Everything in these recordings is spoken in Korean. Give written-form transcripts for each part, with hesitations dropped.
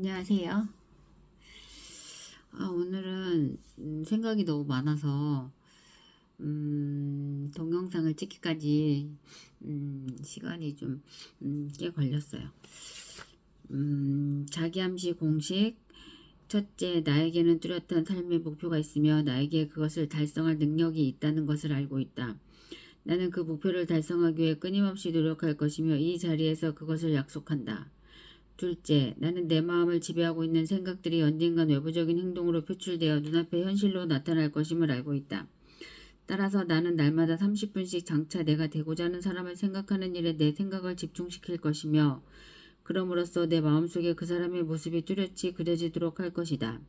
안녕하세요. 오늘은 생각이 너무 많아서 동영상을 찍기까지 시간이 좀 꽤 걸렸어요. 자기암시 공식. 첫째, 나에게는 뚜렷한 삶의 목표가 있으며 나에게 그것을 달성할 능력이 있다는 것을 알고 있다. 나는 그 목표를 달성하기 위해 끊임없이 노력할 것이며 이 자리에서 그것을 약속한다. 둘째, 나는 내 마음을 지배하고 있는 생각들이 언젠간 외부적인 행동으로 표출되어 눈앞에 현실로 나타날 것임을 알고 있다. 따라서 나는 날마다 30분씩 장차 내가 되고자 하는 사람을 생각하는 일에 내 생각을 집중시킬 것이며 그럼으로써 내 마음속에 그 사람의 모습이 뚜렷이 그려지도록 할 것이다.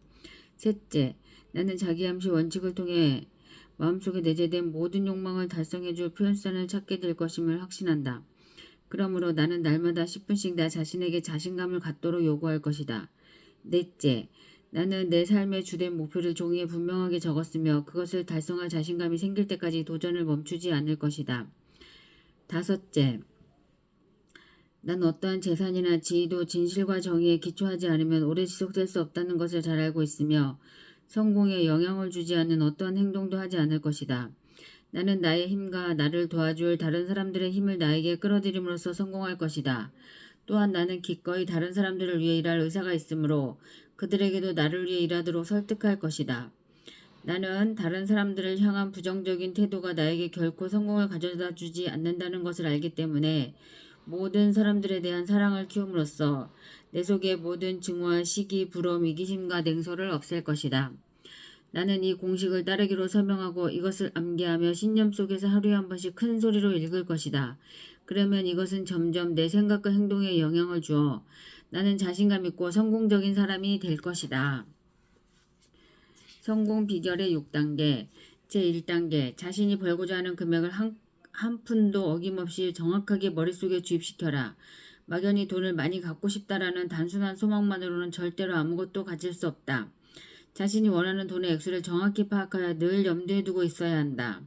셋째, 나는 자기암시 원칙을 통해 마음속에 내재된 모든 욕망을 달성해줄 표현선을 찾게 될 것임을 확신한다. 그러므로 나는 날마다 10분씩 나 자신에게 자신감을 갖도록 요구할 것이다. 넷째, 나는 내 삶의 주된 목표를 종이에 분명하게 적었으며 그것을 달성할 자신감이 생길 때까지 도전을 멈추지 않을 것이다. 다섯째, 난 어떠한 재산이나 지위도 진실과 정의에 기초하지 않으면 오래 지속될 수 없다는 것을 잘 알고 있으며 성공에 영향을 주지 않는 어떠한 행동도 하지 않을 것이다. 나는 나의 힘과 나를 도와줄 다른 사람들의 힘을 나에게 끌어들임으로써 성공할 것이다. 또한 나는 기꺼이 다른 사람들을 위해 일할 의사가 있으므로 그들에게도 나를 위해 일하도록 설득할 것이다. 나는 다른 사람들을 향한 부정적인 태도가 나에게 결코 성공을 가져다 주지 않는다는 것을 알기 때문에 모든 사람들에 대한 사랑을 키움으로써 내 속의 모든 증오와 시기, 부러움, 이기심과 냉소를 없앨 것이다. 나는 이 공식을 따르기로 설명하고 이것을 암기하며 신념 속에서 하루에 한 번씩 큰 소리로 읽을 것이다. 그러면 이것은 점점 내 생각과 행동에 영향을 주어 나는 자신감 있고 성공적인 사람이 될 것이다. 성공 비결의 6단계. 제1단계. 자신이 벌고자 하는 금액을 한 푼도 어김없이 정확하게 머릿속에 주입시켜라. 막연히 돈을 많이 갖고 싶다라는 단순한 소망만으로는 절대로 아무것도 가질 수 없다. 자신이 원하는 돈의 액수를 정확히 파악하여 늘 염두에 두고 있어야 한다.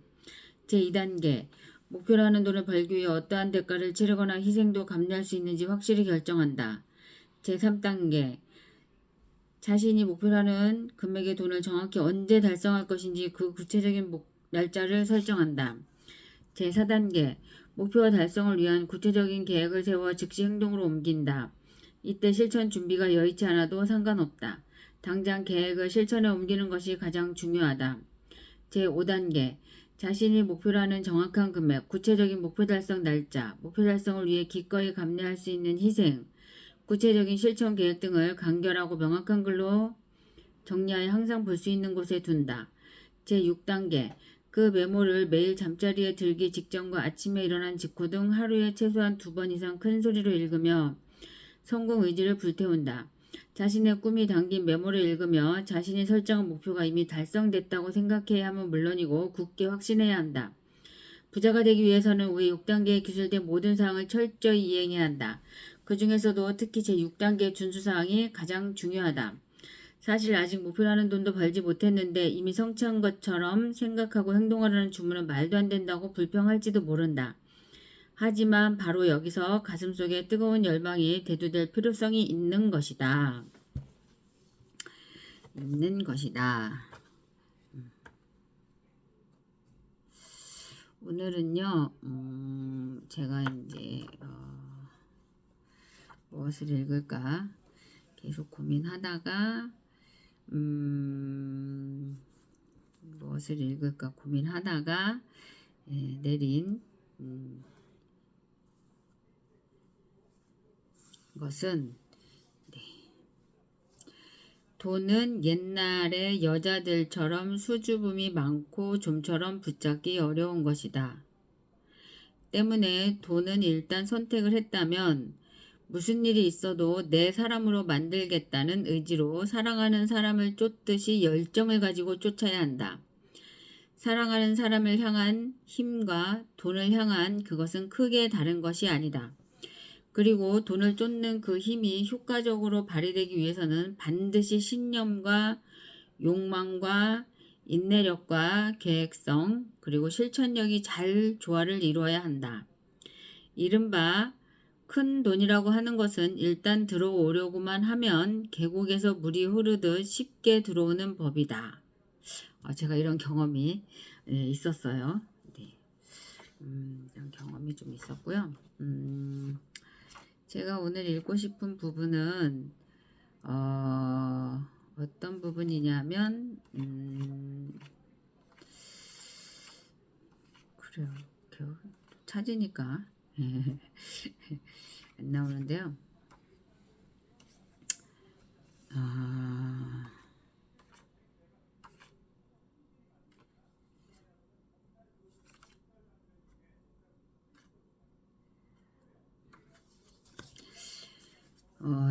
제2단계. 목표로 하는 돈을 벌기 위해 어떠한 대가를 치르거나 희생도 감내할 수 있는지 확실히 결정한다. 제3단계. 자신이 목표로 하는 금액의 돈을 정확히 언제 달성할 것인지 그 구체적인 날짜를 설정한다. 제4단계. 목표와 달성을 위한 구체적인 계획을 세워 즉시 행동으로 옮긴다. 이때 실천 준비가 여의치 않아도 상관없다. 당장 계획을 실천에 옮기는 것이 가장 중요하다. 제5단계. 자신이 목표로 하는 정확한 금액, 구체적인 목표 달성 날짜, 목표 달성을 위해 기꺼이 감내할 수 있는 희생, 구체적인 실천 계획 등을 간결하고 명확한 글로 정리하여 항상 볼 수 있는 곳에 둔다. 제6단계. 그 메모를 매일 잠자리에 들기 직전과 아침에 일어난 직후 등 하루에 최소한 2번 이상 큰 소리로 읽으며 성공 의지를 불태운다. 자신의 꿈이 담긴 메모를 읽으며 자신이 설정한 목표가 이미 달성됐다고 생각해야 하면 물론이고 굳게 확신해야 한다. 부자가 되기 위해서는 위 6단계에 기술된 모든 사항을 철저히 이행해야 한다. 그 중에서도 특히 제6단계 준수사항이 가장 중요하다. 사실 아직 목표라는 돈도 벌지 못했는데 이미 성취한 것처럼 생각하고 행동하려는 주문은 말도 안 된다고 불평할지도 모른다. 하지만 바로 여기서 가슴속에 뜨거운 열망이 대두될 필요성이 있는 것이다. 오늘은요, 제가 이제 무엇을 읽을까 계속 고민하다가 무엇을 읽을까 고민하다가 내린 것은 돈은 옛날의 여자들처럼 수줍음이 많고 좀처럼 붙잡기 어려운 것이다. 때문에 돈은 일단 선택을 했다면 무슨 일이 있어도 내 사람으로 만들겠다는 의지로 사랑하는 사람을 쫓듯이 열정을 가지고 쫓아야 한다. 사랑하는 사람을 향한 힘과 돈을 향한 그것은 크게 다른 것이 아니다. 그리고 돈을 쫓는 그 힘이 효과적으로 발휘되기 위해서는 반드시 신념과 욕망과 인내력과 계획성 그리고 실천력이 잘 조화를 이루어야 한다. 이른바 큰 돈이라고 하는 것은 일단 들어오려고만 하면 계곡에서 물이 흐르듯 쉽게 들어오는 법이다. 제가 이런 경험이 있었어요. 네. 이런 경험이 좀 있었고요. 제가 오늘 읽고 싶은 부분은 어떤 부분이냐면 그래요. 찾으니까 안 나오는데요.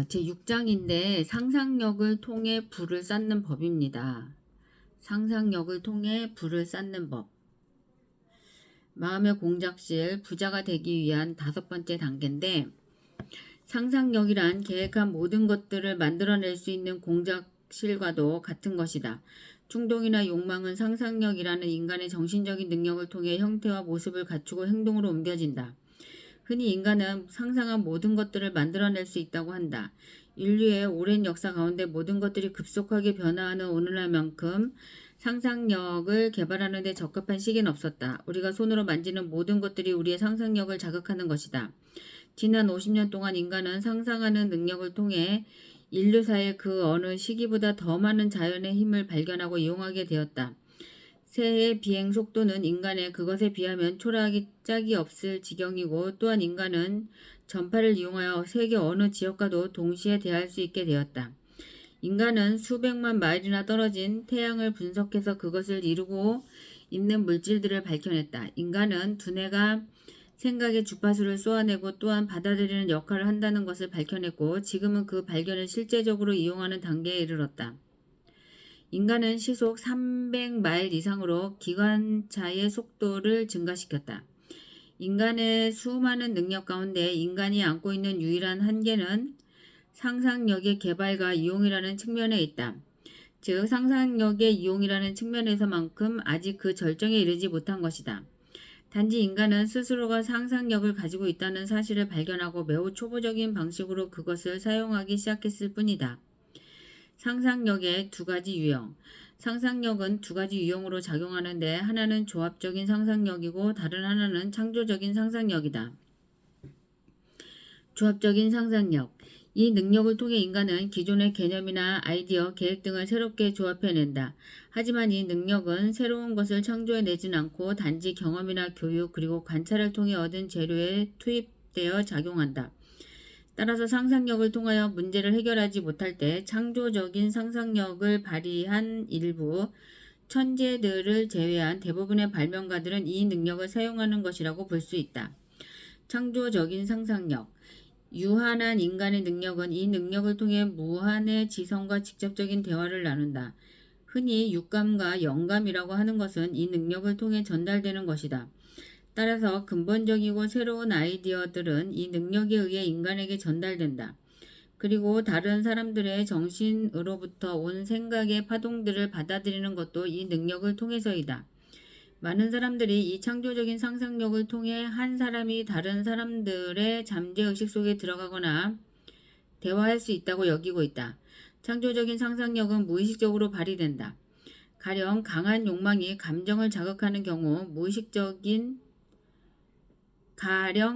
제 6장인데 상상력을 통해 불을 쌓는 법입니다. 상상력을 통해 불을 쌓는 법. 마음의 공작실, 부자가 되기 위한 5번째 단계인데 상상력이란 계획한 모든 것들을 만들어낼 수 있는 공작실과도 같은 것이다. 충동이나 욕망은 상상력이라는 인간의 정신적인 능력을 통해 형태와 모습을 갖추고 행동으로 옮겨진다. 흔히 인간은 상상한 모든 것들을 만들어낼 수 있다고 한다. 인류의 오랜 역사 가운데 모든 것들이 급속하게 변화하는 오늘날만큼 상상력을 개발하는 데 적합한 시기는 없었다. 우리가 손으로 만지는 모든 것들이 우리의 상상력을 자극하는 것이다. 지난 50년 동안 인간은 상상하는 능력을 통해 인류사의 그 어느 시기보다 더 많은 자연의 힘을 발견하고 이용하게 되었다. 새의 비행 속도는 인간의 그것에 비하면 초라하기 짝이 없을 지경이고 또한 인간은 전파를 이용하여 세계 어느 지역과도 동시에 대할 수 있게 되었다. 인간은 수백만 마일이나 떨어진 태양을 분석해서 그것을 이루고 있는 물질들을 밝혀냈다. 인간은 두뇌가 생각의 주파수를 쏘아내고 또한 받아들이는 역할을 한다는 것을 밝혀냈고 지금은 그 발견을 실제적으로 이용하는 단계에 이르렀다. 인간은 시속 300마일 이상으로 기관차의 속도를 증가시켰다. 인간의 수많은 능력 가운데 인간이 안고 있는 유일한 한계는 상상력의 개발과 이용이라는 측면에 있다. 즉 상상력의 이용이라는 측면에서만큼 아직 그 절정에 이르지 못한 것이다. 단지 인간은 스스로가 상상력을 가지고 있다는 사실을 발견하고 매우 초보적인 방식으로 그것을 사용하기 시작했을 뿐이다. 상상력의 2가지 유형. 상상력은 2가지 유형으로 작용하는데 하나는 조합적인 상상력이고 다른 하나는 창조적인 상상력이다. 조합적인 상상력. 이 능력을 통해 인간은 기존의 개념이나 아이디어, 계획 등을 새롭게 조합해낸다. 하지만 이 능력은 새로운 것을 창조해내진 않고 단지 경험이나 교육 그리고 관찰을 통해 얻은 재료에 투입되어 작용한다. 따라서 상상력을 통하여 문제를 해결하지 못할 때 창조적인 상상력을 발휘한 일부 천재들을 제외한 대부분의 발명가들은 이 능력을 사용하는 것이라고 볼 수 있다. 창조적인 상상력. 유한한 인간의 능력은 이 능력을 통해 무한의 지성과 직접적인 대화를 나눈다. 흔히 육감과 영감이라고 하는 것은 이 능력을 통해 전달되는 것이다. 따라서 근본적이고 새로운 아이디어들은 이 능력에 의해 인간에게 전달된다. 그리고 다른 사람들의 정신으로부터 온 생각의 파동들을 받아들이는 것도 이 능력을 통해서이다. 많은 사람들이 이 창조적인 상상력을 통해 한 사람이 다른 사람들의 잠재의식 속에 들어가거나 대화할 수 있다고 여기고 있다. 창조적인 상상력은 무의식적으로 발휘된다. 가령 강한 욕망이 감정을 자극하는 경우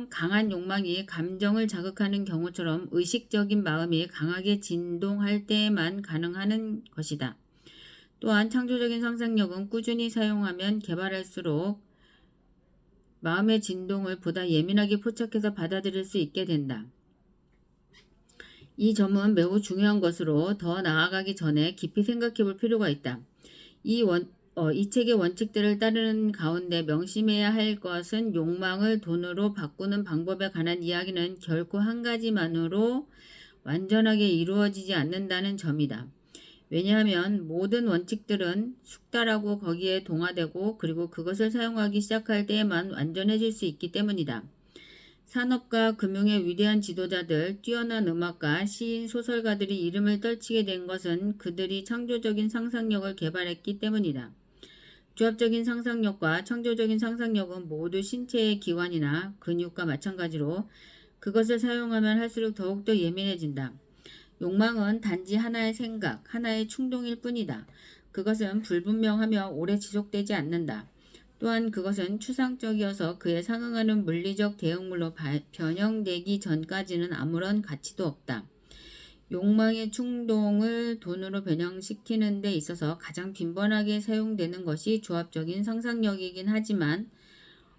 강한 욕망이 감정을 자극하는 경우처럼 의식적인 마음이 강하게 진동할 때에만 가능한 것이다. 또한 창조적인 상상력은 꾸준히 사용하면 개발할수록 마음의 진동을 보다 예민하게 포착해서 받아들일 수 있게 된다. 이 점은 매우 중요한 것으로 더 나아가기 전에 깊이 생각해 볼 필요가 있다. 이 책의 원칙들을 따르는 가운데 명심해야 할 것은 욕망을 돈으로 바꾸는 방법에 관한 이야기는 결코 한 가지만으로 완전하게 이루어지지 않는다는 점이다. 왜냐하면 모든 원칙들은 숙달하고 거기에 동화되고 그리고 그것을 사용하기 시작할 때에만 완전해질 수 있기 때문이다. 산업과 금융의 위대한 지도자들, 뛰어난 음악가, 시인, 소설가들이 이름을 떨치게 된 것은 그들이 창조적인 상상력을 개발했기 때문이다. 조합적인 상상력과 창조적인 상상력은 모두 신체의 기관이나 근육과 마찬가지로 그것을 사용하면 할수록 더욱더 예민해진다. 욕망은 단지 하나의 생각, 하나의 충동일 뿐이다. 그것은 불분명하며 오래 지속되지 않는다. 또한 그것은 추상적이어서 그에 상응하는 물리적 대응물로 변형되기 전까지는 아무런 가치도 없다. 욕망의 충동을 돈으로 변형시키는 데 있어서 가장 빈번하게 사용되는 것이 조합적인 상상력이긴 하지만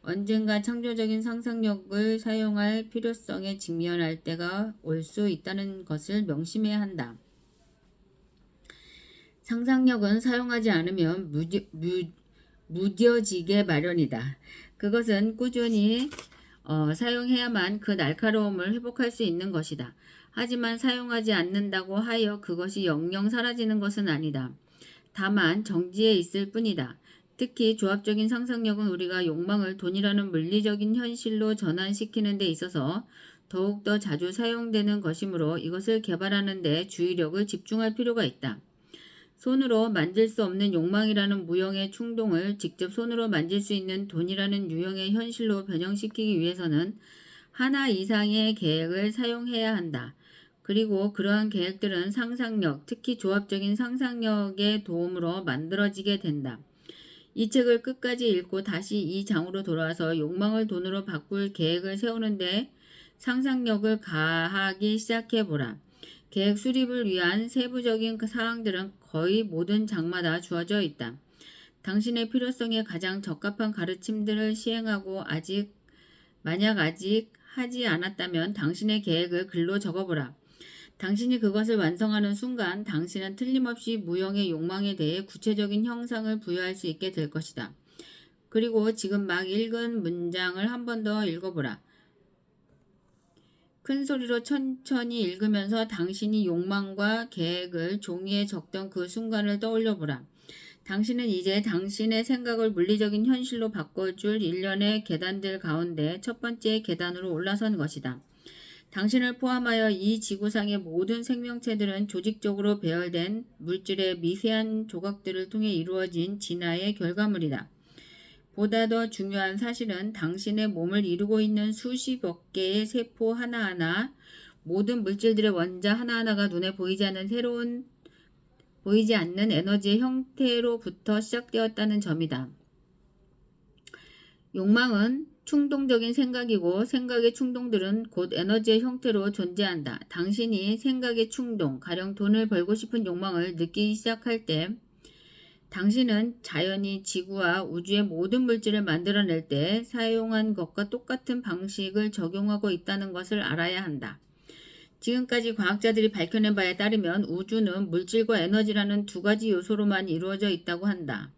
언젠가 창조적인 상상력을 사용할 필요성에 직면할 때가 올 수 있다는 것을 명심해야 한다. 상상력은 사용하지 않으면 무뎌지게 마련이다. 그것은 꾸준히 사용해야만 그 날카로움을 회복할 수 있는 것이다. 하지만 사용하지 않는다고 하여 그것이 영영 사라지는 것은 아니다. 다만 정지해 있을 뿐이다. 특히 조합적인 상상력은 우리가 욕망을 돈이라는 물리적인 현실로 전환시키는 데 있어서 더욱더 자주 사용되는 것이므로 이것을 개발하는 데 주의력을 집중할 필요가 있다. 손으로 만질 수 없는 욕망이라는 무형의 충동을 직접 손으로 만질 수 있는 돈이라는 유형의 현실로 변형시키기 위해서는 하나 이상의 계획을 사용해야 한다. 그리고 그러한 계획들은 상상력, 특히 조합적인 상상력의 도움으로 만들어지게 된다. 이 책을 끝까지 읽고 다시 이 장으로 돌아와서 욕망을 돈으로 바꿀 계획을 세우는데 상상력을 가하기 시작해보라. 계획 수립을 위한 세부적인 사항들은 거의 모든 장마다 주어져 있다. 당신의 필요성에 가장 적합한 가르침들을 시행하고 만약 아직 하지 않았다면 당신의 계획을 글로 적어보라. 당신이 그것을 완성하는 순간 당신은 틀림없이 무형의 욕망에 대해 구체적인 형상을 부여할 수 있게 될 것이다. 그리고 지금 막 읽은 문장을 한 번 더 읽어보라. 큰 소리로 천천히 읽으면서 당신이 욕망과 계획을 종이에 적던 그 순간을 떠올려보라. 당신은 이제 당신의 생각을 물리적인 현실로 바꿔줄 일련의 계단들 가운데 첫 번째 계단으로 올라선 것이다. 당신을 포함하여 이 지구상의 모든 생명체들은 조직적으로 배열된 물질의 미세한 조각들을 통해 이루어진 진화의 결과물이다. 보다 더 중요한 사실은 당신의 몸을 이루고 있는 수십억 개의 세포 하나하나, 모든 물질들의 원자 하나하나가 눈에 보이지 않는 에너지의 형태로부터 시작되었다는 점이다. 욕망은 충동적인 생각이고 생각의 충동들은 곧 에너지의 형태로 존재한다. 당신이 생각의 충동, 가령 돈을 벌고 싶은 욕망을 느끼기 시작할 때 당신은 자연이 지구와 우주의 모든 물질을 만들어낼 때 사용한 것과 똑같은 방식을 적용하고 있다는 것을 알아야 한다. 지금까지 과학자들이 밝혀낸 바에 따르면 우주는 물질과 에너지라는 두 가지 요소로만 이루어져 있다고 한다.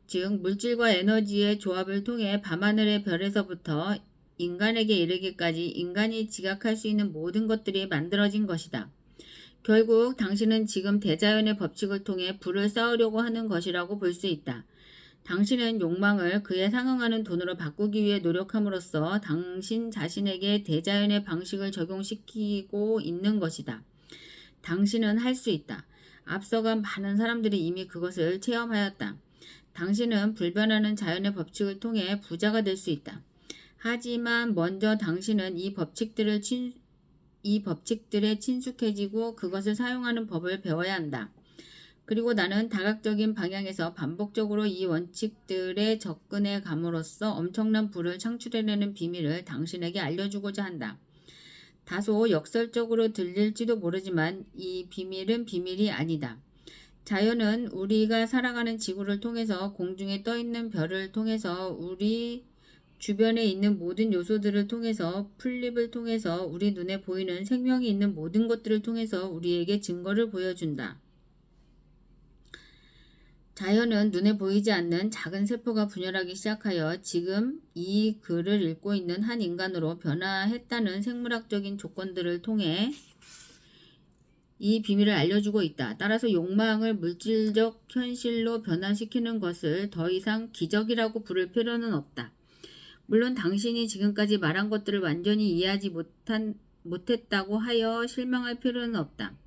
즉 물질과 에너지의 조합을 통해 밤하늘의 별에서부터 인간에게 이르기까지 인간이 지각할 수 있는 모든 것들이 만들어진 것이다. 결국 당신은 지금 대자연의 법칙을 통해 부를 쌓으려고 하는 것이라고 볼 수 있다. 당신은 욕망을 그에 상응하는 돈으로 바꾸기 위해 노력함으로써 당신 자신에게 대자연의 방식을 적용시키고 있는 것이다. 당신은 할 수 있다. 앞서간 많은 사람들이 이미 그것을 체험하였다. 당신은 불변하는 자연의 법칙을 통해 부자가 될 수 있다. 하지만 먼저 당신은 이 법칙들에 친숙해지고 그것을 사용하는 법을 배워야 한다. 그리고 나는 다각적인 방향에서 반복적으로 이 원칙들에 접근해 감으로써 엄청난 부를 창출해내는 비밀을 당신에게 알려주고자 한다. 다소 역설적으로 들릴지도 모르지만 이 비밀은 비밀이 아니다. 자연은 우리가 살아가는 지구를 통해서, 공중에 떠있는 별을 통해서, 우리 주변에 있는 모든 요소들을 통해서, 풀잎을 통해서, 우리 눈에 보이는 생명이 있는 모든 것들을 통해서 우리에게 증거를 보여준다. 자연은 눈에 보이지 않는 작은 세포가 분열하기 시작하여 지금 이 글을 읽고 있는 한 인간으로 변화했다는 생물학적인 조건들을 통해 이 비밀을 알려주고 있다. 따라서 욕망을 물질적 현실로 변화시키는 것을 더 이상 기적이라고 부를 필요는 없다. 물론 당신이 지금까지 말한 것들을 완전히 이해하지 못했다고 하여 실망할 필요는 없다.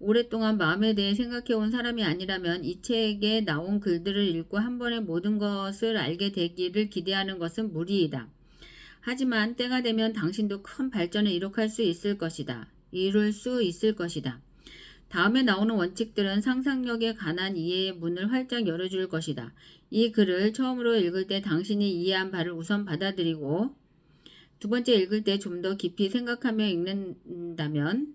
오랫동안 마음에 대해 생각해온 사람이 아니라면 이 책에 나온 글들을 읽고 한 번에 모든 것을 알게 되기를 기대하는 것은 무리이다. 하지만 때가 되면 당신도 큰 발전을 이룰 수 있을 것이다. 다음에 나오는 원칙들은 상상력에 관한 이해의 문을 활짝 열어줄 것이다. 이 글을 처음으로 읽을 때 당신이 이해한 바를 우선 받아들이고 두 번째 읽을 때 좀 더 깊이 생각하며 읽는다면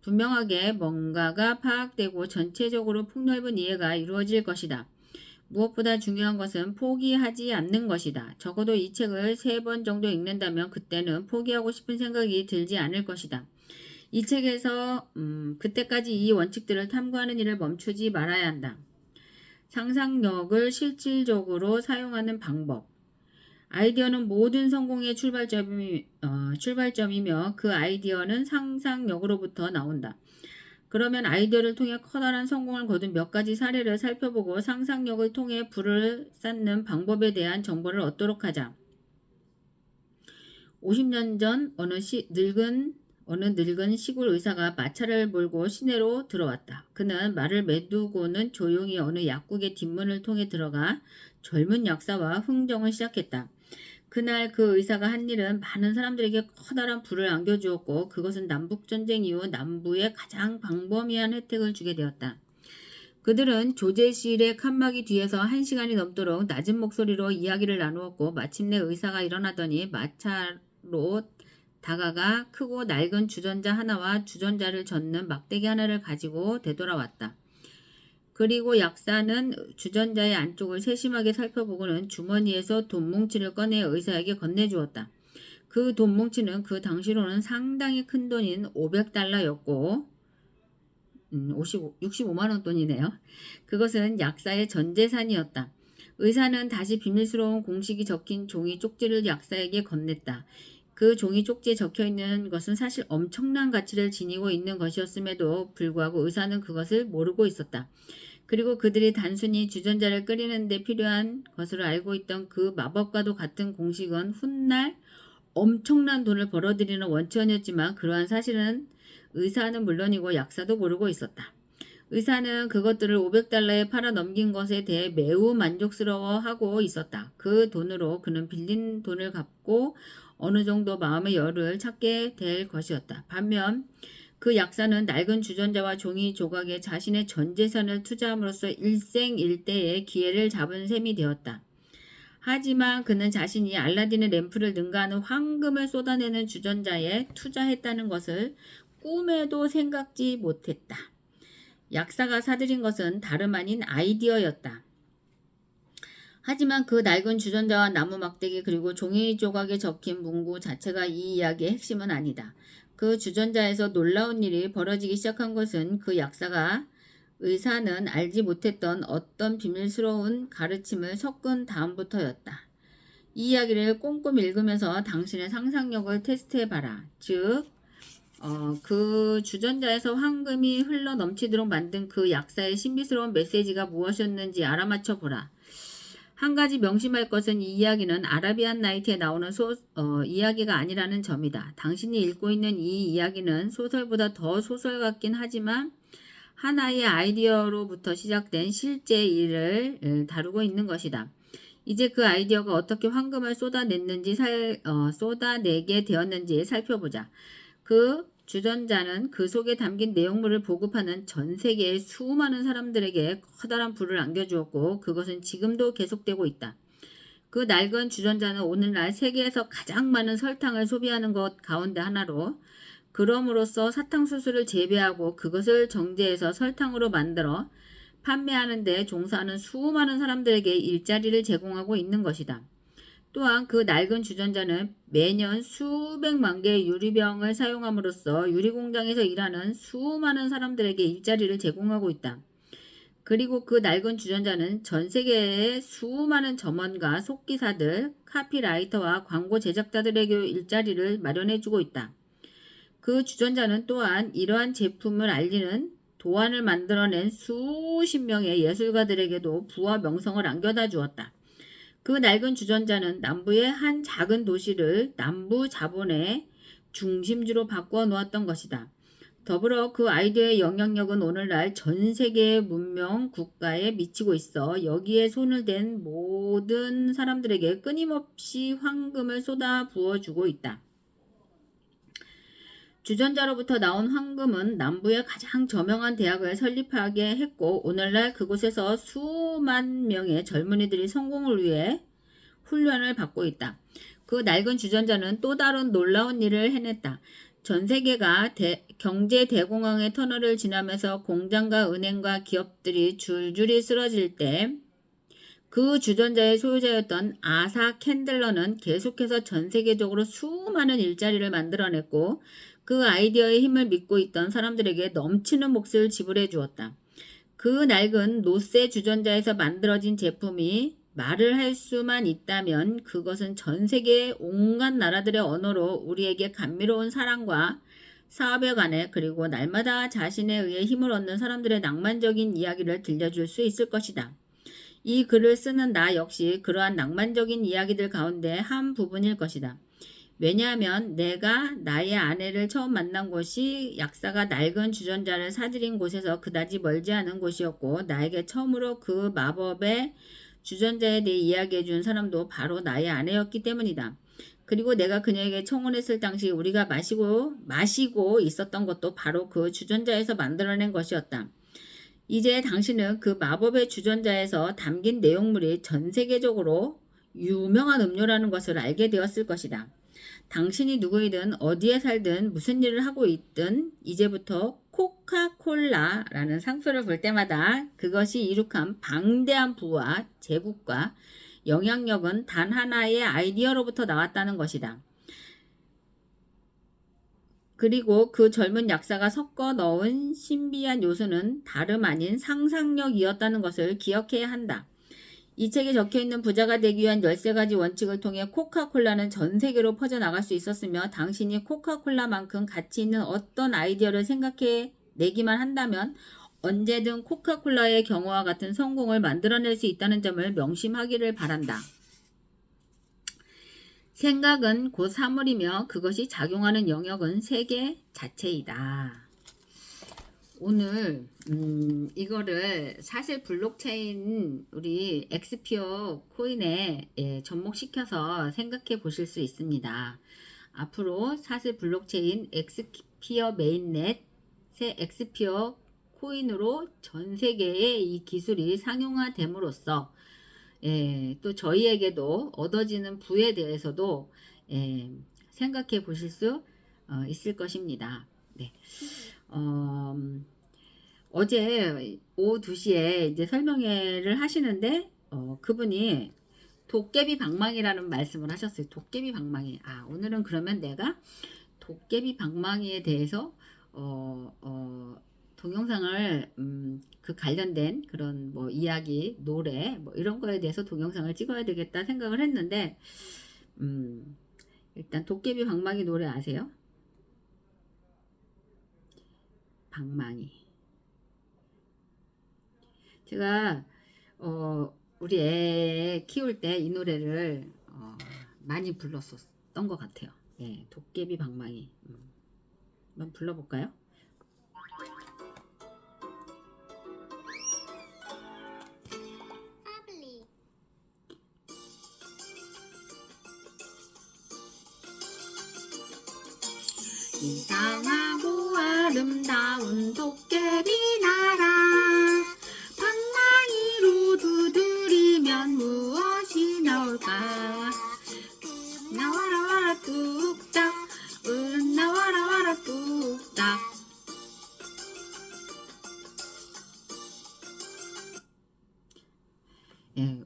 분명하게 뭔가가 파악되고 전체적으로 폭넓은 이해가 이루어질 것이다. 무엇보다 중요한 것은 포기하지 않는 것이다. 적어도 이 책을 3번 정도 읽는다면 그때는 포기하고 싶은 생각이 들지 않을 것이다. 이 책에서 그때까지 이 원칙들을 탐구하는 일을 멈추지 말아야 한다. 상상력을 실질적으로 사용하는 방법. 아이디어는 모든 성공의 출발점이며 그 아이디어는 상상력으로부터 나온다. 그러면 아이디어를 통해 커다란 성공을 거둔 몇 가지 사례를 살펴보고 상상력을 통해 불을 쌓는 방법에 대한 정보를 얻도록 하자. 50년 전 어느 늙은 시골 의사가 마차를 몰고 시내로 들어왔다. 그는 말을 매두고는 조용히 어느 약국의 뒷문을 통해 들어가 젊은 약사와 흥정을 시작했다. 그날 그 의사가 한 일은 많은 사람들에게 커다란 부를 안겨주었고 그것은 남북전쟁 이후 남부에 가장 광범위한 혜택을 주게 되었다. 그들은 조제실의 칸막이 뒤에서 1시간이 넘도록 낮은 목소리로 이야기를 나누었고 마침내 의사가 일어나더니 마차로 다가가 크고 낡은 주전자 하나와 주전자를 젓는 막대기 하나를 가지고 되돌아왔다. 그리고 약사는 주전자의 안쪽을 세심하게 살펴보고는 주머니에서 돈뭉치를 꺼내 의사에게 건네주었다. 그 돈뭉치는 그 당시로는 상당히 큰 돈인 500달러였고 65만 원 돈이네요. 그것은 약사의 전 재산이었다. 의사는 다시 비밀스러운 공식이 적힌 종이 쪽지를 약사에게 건넸다. 그 종이 쪽지에 적혀있는 것은 사실 엄청난 가치를 지니고 있는 것이었음에도 불구하고 의사는 그것을 모르고 있었다. 그리고 그들이 단순히 주전자를 끓이는 데 필요한 것으로 알고 있던 그 마법과도 같은 공식은 훗날 엄청난 돈을 벌어들이는 원천이었지만 그러한 사실은 의사는 물론이고 약사도 모르고 있었다. 의사는 그것들을 500달러에 팔아 넘긴 것에 대해 매우 만족스러워하고 있었다. 그 돈으로 그는 빌린 돈을 갚고 어느 정도 마음의 여유를 찾게 될 것이었다. 반면 그 약사는 낡은 주전자와 종이 조각에 자신의 전 재산을 투자함으로써 일생일대의 기회를 잡은 셈이 되었다. 하지만 그는 자신이 알라딘의 램프를 능가하는 황금을 쏟아내는 주전자에 투자했다는 것을 꿈에도 생각지 못했다. 약사가 사들인 것은 다름 아닌 아이디어였다. 하지만 그 낡은 주전자와 나무 막대기 그리고 종이 조각에 적힌 문구 자체가 이 이야기의 핵심은 아니다. 그 주전자에서 놀라운 일이 벌어지기 시작한 것은 그 약사가 의사는 알지 못했던 어떤 비밀스러운 가르침을 섞은 다음부터였다. 이 이야기를 꼼꼼히 읽으면서 당신의 상상력을 테스트해봐라. 즉, 그 주전자에서 황금이 흘러 넘치도록 만든 그 약사의 신비스러운 메시지가 무엇이었는지 알아맞혀보라. 한 가지 명심할 것은 이 이야기는 아라비안 나이트에 나오는 이야기가 아니라는 점이다. 당신이 읽고 있는 이 이야기는 소설보다 더 소설 같긴 하지만 하나의 아이디어로부터 시작된 실제 일을 다루고 있는 것이다. 이제 그 아이디어가 어떻게 황금을 쏟아내게 되었는지 살펴보자. 그 주전자는 그 속에 담긴 내용물을 보급하는 전 세계의 수많은 사람들에게 커다란 부를 안겨주었고 그것은 지금도 계속되고 있다. 그 낡은 주전자는 오늘날 세계에서 가장 많은 설탕을 소비하는 것 가운데 하나로 그럼으로써 사탕수수를 재배하고 그것을 정제해서 설탕으로 만들어 판매하는 데 종사하는 수많은 사람들에게 일자리를 제공하고 있는 것이다. 또한 그 낡은 주전자는 매년 수백만 개의 유리병을 사용함으로써 유리공장에서 일하는 수많은 사람들에게 일자리를 제공하고 있다. 그리고 그 낡은 주전자는 전 세계의 수많은 점원과 속기사들, 카피라이터와 광고 제작자들에게 일자리를 마련해주고 있다. 그 주전자는 또한 이러한 제품을 알리는 도안을 만들어낸 수십 명의 예술가들에게도 부와 명성을 안겨다 주었다. 그 낡은 주전자는 남부의 한 작은 도시를 남부 자본의 중심지로 바꾸어 놓았던 것이다. 더불어 그 아이디어의 영향력은 오늘날 전 세계 문명 국가에 미치고 있어 여기에 손을 댄 모든 사람들에게 끊임없이 황금을 쏟아 부어주고 있다. 주전자로부터 나온 황금은 남부의 가장 저명한 대학을 설립하게 했고 오늘날 그곳에서 수만 명의 젊은이들이 성공을 위해 훈련을 받고 있다. 그 낡은 주전자는 또 다른 놀라운 일을 해냈다. 전 세계가 경제 대공황의 터널을 지나면서 공장과 은행과 기업들이 줄줄이 쓰러질 때 그 주전자의 소유자였던 아사 캔들러는 계속해서 전 세계적으로 수많은 일자리를 만들어냈고 그 아이디어의 힘을 믿고 있던 사람들에게 넘치는 몫을 지불해 주었다. 그 낡은 노쇠 주전자에서 만들어진 제품이 말을 할 수만 있다면 그것은 전 세계 온갖 나라들의 언어로 우리에게 감미로운 사랑과 사업에 관해 그리고 날마다 자신에 의해 힘을 얻는 사람들의 낭만적인 이야기를 들려줄 수 있을 것이다. 이 글을 쓰는 나 역시 그러한 낭만적인 이야기들 가운데 한 부분일 것이다. 왜냐하면 내가 나의 아내를 처음 만난 곳이 약사가 낡은 주전자를 사들인 곳에서 그다지 멀지 않은 곳이었고 나에게 처음으로 그 마법의 주전자에 대해 이야기해 준 사람도 바로 나의 아내였기 때문이다. 그리고 내가 그녀에게 청혼했을 당시 우리가 마시고 있었던 것도 바로 그 주전자에서 만들어낸 것이었다. 이제 당신은 그 마법의 주전자에서 담긴 내용물이 전 세계적으로 유명한 음료라는 것을 알게 되었을 것이다. 당신이 누구이든 어디에 살든 무슨 일을 하고 있든 이제부터 코카콜라라는 상표를 볼 때마다 그것이 이룩한 방대한 부와 제국과 영향력은 단 하나의 아이디어로부터 나왔다는 것이다. 그리고 그 젊은 약사가 섞어 넣은 신비한 요소는 다름 아닌 상상력이었다는 것을 기억해야 한다. 이 책에 적혀있는 부자가 되기 위한 13가지 원칙을 통해 코카콜라는 전 세계로 퍼져나갈 수 있었으며 당신이 코카콜라만큼 가치 있는 어떤 아이디어를 생각해 내기만 한다면 언제든 코카콜라의 경우와 같은 성공을 만들어낼 수 있다는 점을 명심하기를 바란다. 생각은 곧 사물이며 그것이 작용하는 영역은 세계 자체이다. 오늘 이거를 사실 블록체인 우리 엑스피어 코인에 접목시켜서 생각해 보실 수 있습니다. 앞으로 사실 블록체인 엑스피어 메인넷의 엑스피어 코인으로 전 세계에 이 기술이 상용화됨으로써 또 저희에게도 얻어지는 부에 대해서도 생각해 보실 수 있을 것입니다. 네. 어제 오후 2시에 이제 설명회를 하시는데 그분이 도깨비 방망이라는 말씀을 하셨어요. 도깨비 방망이. 오늘은 그러면 내가 도깨비 방망이에 대해서 동영상을 그 관련된 그런 뭐 이야기, 노래 뭐 이런 거에 대해서 동영상을 찍어야 되겠다 생각을 했는데 일단 도깨비 방망이 노래 아세요? 방망이. 제가 우리 애 키울 때 이 노래를 많이 불렀었던 것 같아요. 예, 도깨비 방망이. 한번 불러볼까요? 이상하고 아름다운 도깨비 나라 방망이로 두드리면 무엇이 나올까 나와라 와라 뚝딱 나와라 와라 뚝딱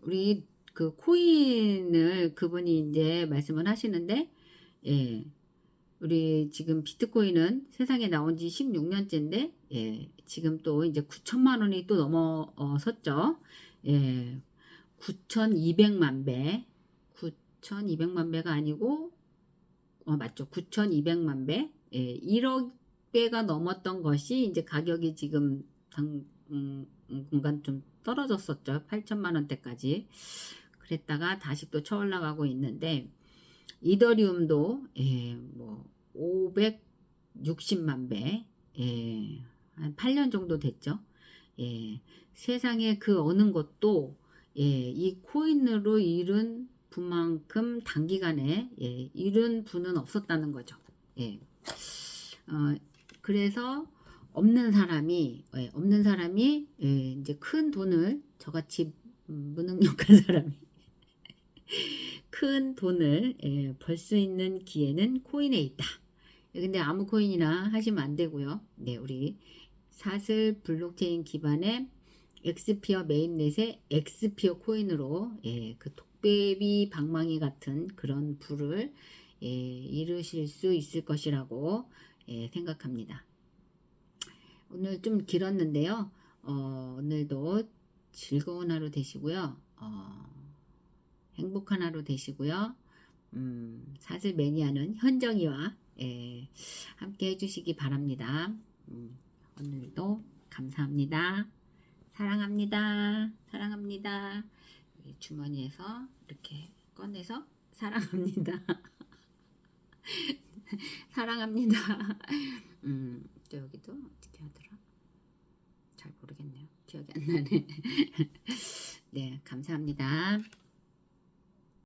우리 그 코인을 그분이 이제 말씀을 하시는데 우리 지금 비트코인은 세상에 나온 지 16년째인데, 지금 또 이제 9천만 원이 또 넘어섰죠. 9,200만 배. 9,200만 배가 아니고, 맞죠. 9,200만 배. 1억 배가 넘었던 것이 이제 가격이 지금 공간 좀 떨어졌었죠. 8천만 원대까지. 그랬다가 다시 또 쳐올라가고 있는데, 이더리움도 뭐 560만 배, 예, 한 8년 정도 됐죠. 예, 세상에 그 어느 것도 예, 이 코인으로 잃은 부만큼 단기간에 예, 잃은 부는 없었다는 거죠. 예, 그래서 없는 사람이 예, 이제 큰 돈을 저같이 무능력한 사람이 큰 돈을 예, 벌 수 있는 기회는 코인에 있다. 근데 아무 코인이나 하시면 안 되고요. 네, 우리 사슬 블록체인 기반의 엑스피어 메인넷의 엑스피어 코인으로 예, 그 독배비 방망이 같은 그런 부를 예, 이루실 수 있을 것이라고 예, 생각합니다. 오늘 좀 길었는데요. 오늘도 즐거운 하루 되시고요. 행복한 하루 되시고요. 사슬 매니아는 현정이와 예, 함께 해주시기 바랍니다. 오늘도 감사합니다. 사랑합니다. 사랑합니다. 주머니에서 이렇게 꺼내서 사랑합니다. 사랑합니다. 또 여기도 어떻게 하더라? 잘 모르겠네요. 기억이 안 나네. 네, 감사합니다.